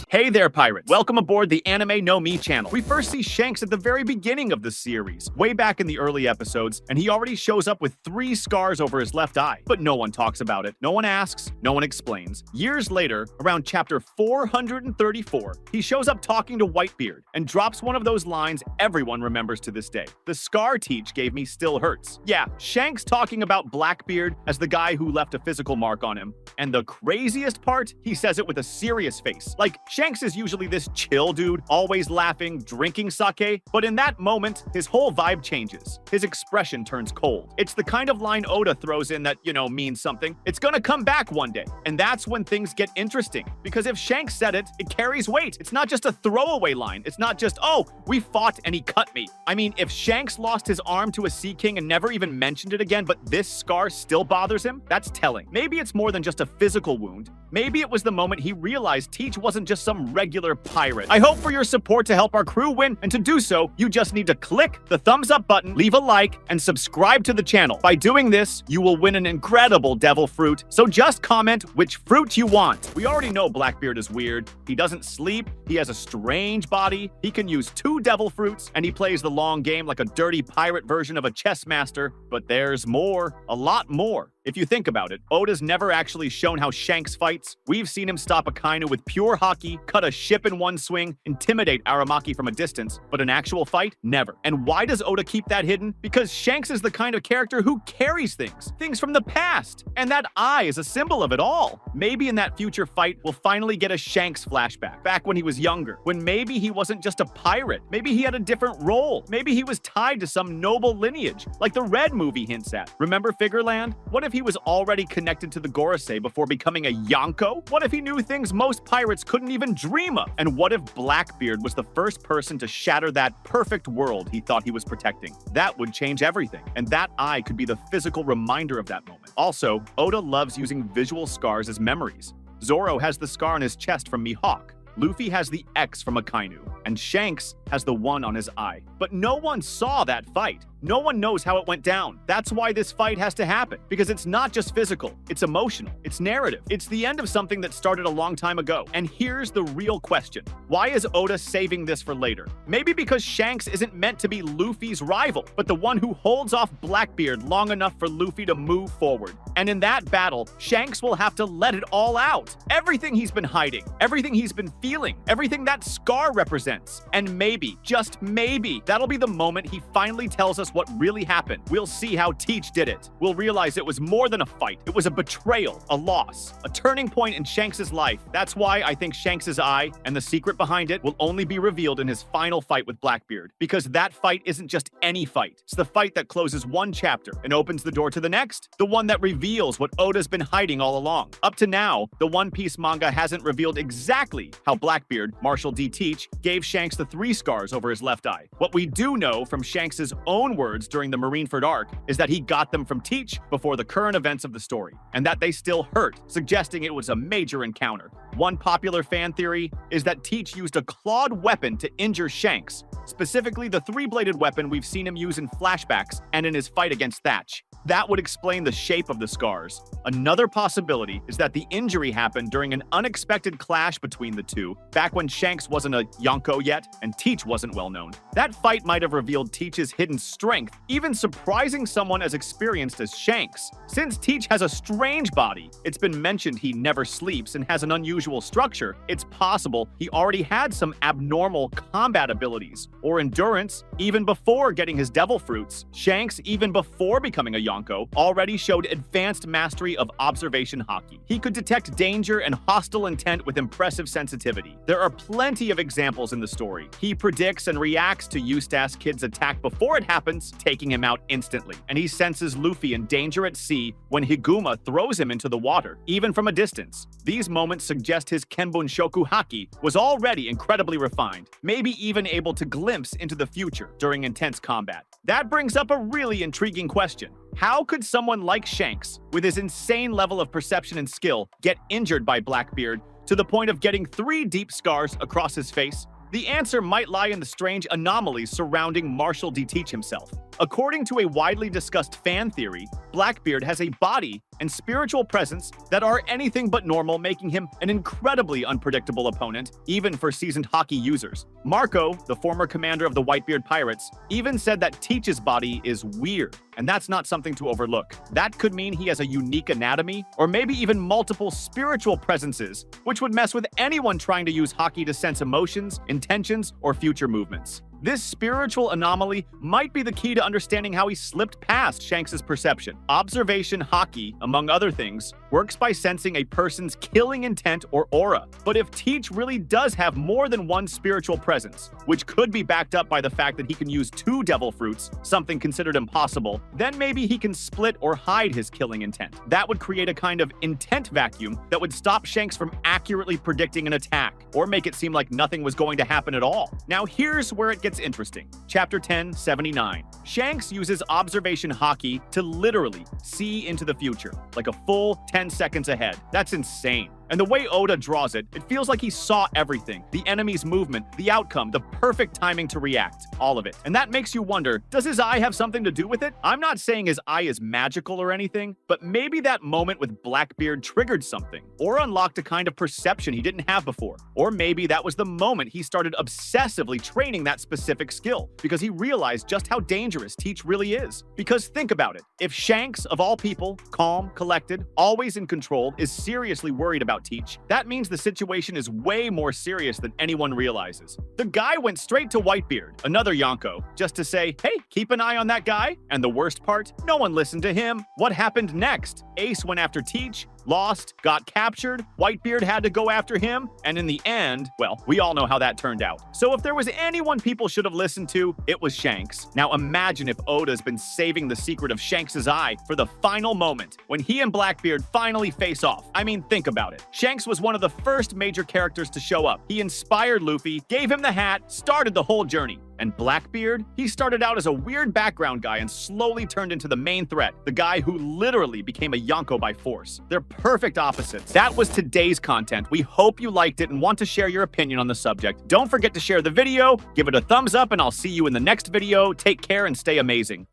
Hey there, pirates! Welcome aboard the Anime No Mi channel. We first see Shanks at the very beginning of the series, way back in the early episodes, and he already shows up with 3 scars over his left eye. But no one talks about it, no one asks, no one explains. Years later, around chapter 434, he shows up talking to Whitebeard and drops one of those lines everyone remembers to this day. The scar Teach gave me still hurts. Yeah, Shanks talking about Blackbeard as the guy who left a physical mark on him. And the craziest part, he says it with a serious face. Like, Shanks is usually this chill dude, always laughing, drinking sake, but in that moment, his whole vibe changes. His expression turns cold. It's the kind of line Oda throws in that, means something. It's gonna come back one day. And that's when things get interesting. Because if Shanks said it, it carries weight. It's not just a throwaway line. It's not just, oh, we fought and he cut me. I mean, if Shanks lost his arm to a Sea King and never even mentioned it again, but this scar still bothers him, that's telling. Maybe it's more than just a physical wound. Maybe it was the moment he realized Teach wasn't just some regular pirate. I hope for your support to help our crew win, and to do so, you just need to click the thumbs up button, leave a like, and subscribe to the channel. By doing this, you will win an incredible devil fruit, so just comment which fruit you want. We already know Blackbeard is weird. He doesn't sleep, he has a strange body, he can use 2 devil fruits, and he plays the long game like a dirty pirate version of a chess master. But there's more, a lot more. If you think about it, Oda's never actually shown how Shanks fights. We've seen him stop a Kainu with pure haki, cut a ship in one swing, intimidate Aramaki from a distance, but an actual fight? Never. And why does Oda keep that hidden? Because Shanks is the kind of character who carries things from the past, and that eye is a symbol of it all. Maybe in that future fight, we'll finally get a Shanks flashback, back when he was younger, when maybe he wasn't just a pirate, maybe he had a different role, maybe he was tied to some noble lineage, like the Red movie hints at. Remember Figureland? What if he was already connected to the Gorosei before becoming a Yonko? What if he knew things most pirates couldn't even dream of? And what if Blackbeard was the first person to shatter that perfect world he thought he was protecting? That would change everything, and that eye could be the physical reminder of that moment. Also, Oda loves using visual scars as memories. Zoro has the scar on his chest from Mihawk. Luffy has the X from Akainu, and Shanks has the 1 on his eye. But no one saw that fight. No one knows how it went down. That's why this fight has to happen, because it's not just physical, it's emotional, it's narrative. It's the end of something that started a long time ago. And here's the real question. Why is Oda saving this for later? Maybe because Shanks isn't meant to be Luffy's rival, but the one who holds off Blackbeard long enough for Luffy to move forward. And in that battle, Shanks will have to let it all out. Everything he's been hiding, everything he's been feeling, everything that scar represents. And maybe, just maybe, that'll be the moment he finally tells us what really happened. We'll see how Teach did it. We'll realize it was more than a fight. It was a betrayal, a loss, a turning point in Shanks' life. That's why I think Shanks' eye and the secret behind it will only be revealed in his final fight with Blackbeard. Because that fight isn't just any fight. It's the fight that closes one chapter and opens the door to the next. The one that reveals what Oda's been hiding all along. Up to now, the One Piece manga hasn't revealed exactly how Blackbeard, Marshall D. Teach, gave Shanks the 3 scars over his left eye. What we do know from Shanks' own words during the Marineford arc is that he got them from Teach before the current events of the story, and that they still hurt, suggesting it was a major encounter. One popular fan theory is that Teach used a clawed weapon to injure Shanks, specifically the 3-bladed weapon we've seen him use in flashbacks and in his fight against Thatch. That would explain the shape of the scars. Another possibility is that the injury happened during an unexpected clash between the two, back when Shanks wasn't a Yonko yet and Teach wasn't well known. That fight might have revealed Teach's hidden strength, even surprising someone as experienced as Shanks. Since Teach has a strange body, it's been mentioned he never sleeps and has an unusual structure, it's possible he already had some abnormal combat abilities or endurance even before getting his devil fruits. Shanks, even before becoming a Yonko, already showed advanced mastery of observation haki. He could detect danger and hostile intent with impressive sensitivity. There are plenty of examples in the story. He predicts and reacts to Eustace Kid's attack before it happens, taking him out instantly. And he senses Luffy in danger at sea when Higuma throws him into the water, even from a distance. These moments suggest his Kenbun Shoku haki was already incredibly refined, maybe even able to glimpse into the future during intense combat. That brings up a really intriguing question. How could someone like Shanks, with his insane level of perception and skill, get injured by Blackbeard to the point of getting 3 deep scars across his face? The answer might lie in the strange anomalies surrounding Marshall D. Teach himself. According to a widely discussed fan theory, Blackbeard has a body and spiritual presence that are anything but normal, making him an incredibly unpredictable opponent, even for seasoned hockey users. Marco, the former commander of the Whitebeard Pirates, even said that Teach's body is weird, and that's not something to overlook. That could mean he has a unique anatomy, or maybe even multiple spiritual presences, which would mess with anyone trying to use hockey to sense emotions, intentions, or future movements. This spiritual anomaly might be the key to understanding how he slipped past Shanks' perception. Observation hockey, among other things, works by sensing a person's killing intent or aura. But if Teach really does have more than one spiritual presence, which could be backed up by the fact that he can use 2 devil fruits, something considered impossible, then maybe he can split or hide his killing intent. That would create a kind of intent vacuum that would stop Shanks from accurately predicting an attack, or make it seem like nothing was going to happen at all. Now here's where it gets interesting. Chapter 1079. Shanks uses observation hockey to literally see into the future, like a full 10 seconds ahead. That's insane. And the way Oda draws it, it feels like he saw everything. The enemy's movement, the outcome, the perfect timing to react. All of it. And that makes you wonder, does his eye have something to do with it? I'm not saying his eye is magical or anything, but maybe that moment with Blackbeard triggered something, or unlocked a kind of perception he didn't have before. Or maybe that was the moment he started obsessively training that specific skill, because he realized just how dangerous Teach really is. Because think about it. If Shanks, of all people, calm, collected, always in control, is seriously worried about Teach, that means the situation is way more serious than anyone realizes. The guy went straight to Whitebeard, another Yonko, just to say, hey, keep an eye on that guy. And the worst part, no one listened to him. What happened next? Ace went after Teach, lost, got captured, Whitebeard had to go after him, and in the end, well, we all know how that turned out. So if there was anyone people should have listened to, it was Shanks. Now imagine if Oda's been saving the secret of Shanks' eye for the final moment, when he and Blackbeard finally face off. I mean, think about it. Shanks was one of the first major characters to show up. He inspired Luffy, gave him the hat, started the whole journey. And Blackbeard? He started out as a weird background guy and slowly turned into the main threat, the guy who literally became a Yonko by force. They're perfect opposites. That was today's content. We hope you liked it and want to share your opinion on the subject. Don't forget to share the video, give it a thumbs up, and I'll see you in the next video. Take care and stay amazing.